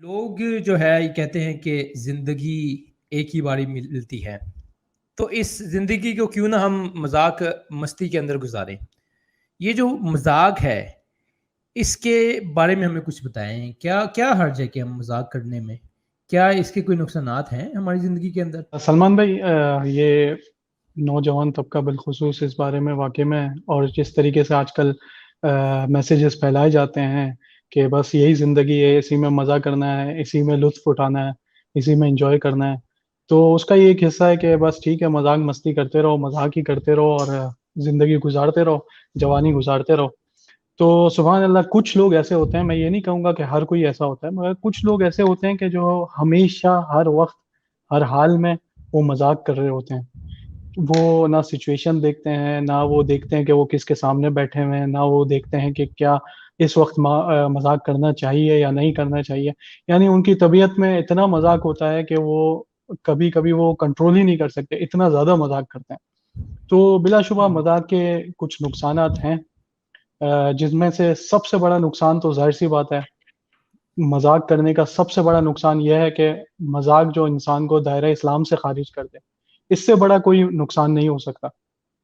لوگ جو ہے یہ کہتے ہیں کہ زندگی ایک ہی باری ملتی ہے، تو اس زندگی کو کیوں نہ ہم مذاق مستی کے اندر گزاریں۔ یہ جو مذاق ہے اس کے بارے میں ہمیں کچھ بتائیں، کیا کیا حرج ہے کہ ہم مذاق کرنے میں، کیا اس کے کوئی نقصانات ہیں ہماری زندگی کے اندر؟ سلمان بھائی، یہ نوجوان طبقہ بالخصوص اس بارے میں واقع میں ہے، اور جس طریقے سے آج کل میسیجز پھیلائے جاتے ہیں کہ بس یہی زندگی ہے، اسی میں مزہ کرنا ہے، اسی میں لطف اٹھانا ہے، اسی میں انجوائے کرنا ہے، تو اس کا یہ ایک حصہ ہے کہ بس ٹھیک ہے، مذاق مستی کرتے رہو، مذاق ہی کرتے رہو اور زندگی گزارتے رہو، جوانی گزارتے رہو۔ تو سبحان اللہ، کچھ لوگ ایسے ہوتے ہیں، میں یہ نہیں کہوں گا کہ ہر کوئی ایسا ہوتا ہے، مگر کچھ لوگ ایسے ہوتے ہیں کہ جو ہمیشہ ہر وقت ہر حال میں وہ مذاق کر رہے ہوتے ہیں۔ وہ نہ سچویشن دیکھتے ہیں، نہ وہ دیکھتے ہیں کہ وہ کس کے سامنے بیٹھے ہوئے ہیں، نہ وہ دیکھتے ہیں کہ کیا اس وقت مذاق کرنا چاہیے یا نہیں کرنا چاہیے۔ یعنی ان کی طبیعت میں اتنا مذاق ہوتا ہے کہ وہ کبھی کبھی وہ کنٹرول ہی نہیں کر سکتے، اتنا زیادہ مذاق کرتے ہیں۔ تو بلا شبہ مذاق کے کچھ نقصانات ہیں، جس میں سے سب سے بڑا نقصان تو ظاہر سی بات ہے، مذاق کرنے کا سب سے بڑا نقصان یہ ہے کہ مذاق جو انسان کو دائرہ اسلام سے خارج کر دے، اس سے بڑا کوئی نقصان نہیں ہو سکتا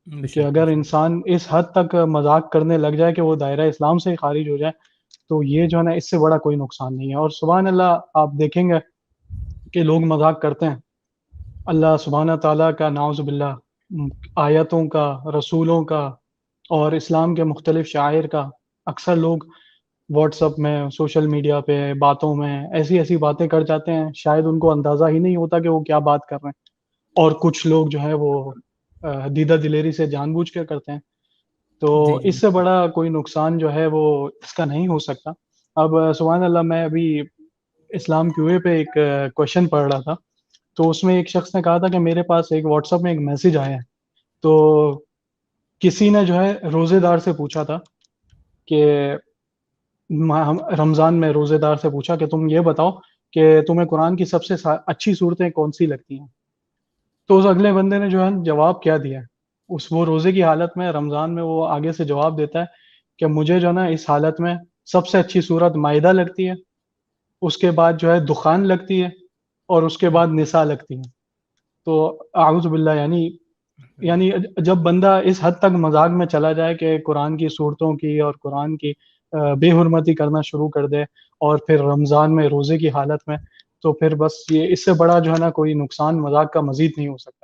بے کہ شک بے اگر شک۔ انسان اس حد تک مذاق کرنے لگ جائے کہ وہ دائرہ اسلام سے ہی خارج ہو جائے، تو یہ جو ہے نا، اس سے بڑا کوئی نقصان نہیں ہے۔ اور سبحان اللہ، آپ دیکھیں گے کہ لوگ مذاق کرتے ہیں، اللہ سبحانہ تعالیٰ کا نعوذ باللہ آیتوں کا، رسولوں کا اور اسلام کے مختلف شعائر کا اکثر لوگ واٹس اپ میں، سوشل میڈیا پہ، باتوں میں ایسی ایسی باتیں کر جاتے ہیں، شاید ان کو اندازہ ہی نہیں ہوتا کہ وہ کیا بات کر رہے ہیں، اور کچھ لوگ جو ہے وہ دیدہ دلیری سے جان بوجھ کے کرتے ہیں۔ تو جی جی اس سے بڑا کوئی نقصان جو ہے وہ اس کا نہیں ہو سکتا۔ اب سبحان اللہ، میں ابھی اسلام کیوئے پہ ایک کوشچن پڑھ رہا تھا، تو اس میں ایک شخص نے کہا تھا کہ میرے پاس ایک واٹس اپ میں ایک میسج آیا ہے، تو کسی نے جو ہے روزے دار سے پوچھا تھا کہ رمضان میں روزے دار سے پوچھا کہ تم یہ بتاؤ کہ تمہیں قرآن کی سب سے اچھی صورتیں کون سی لگتی ہیں۔ تو اس اگلے بندے نے جو ہے جواب کیا دیا ہے، وہ روزے کی حالت میں، رمضان میں، وہ آگے سے جواب دیتا ہے کہ مجھے جو ہے نا اس حالت میں سب سے اچھی صورت مائدہ لگتی ہے، اس کے بعد جو ہے دخان لگتی ہے، اور اس کے بعد نساء لگتی ہے۔ تو اعوذ باللہ، یعنی جب بندہ اس حد تک مذاق میں چلا جائے کہ قرآن کی صورتوں کی اور قرآن کی بے حرمتی کرنا شروع کر دے، اور پھر رمضان میں روزے کی حالت میں، تو پھر بس یہ اس سے بڑا جو ہے نا کوئی نقصان مذاق کا مزید نہیں ہو سکتا۔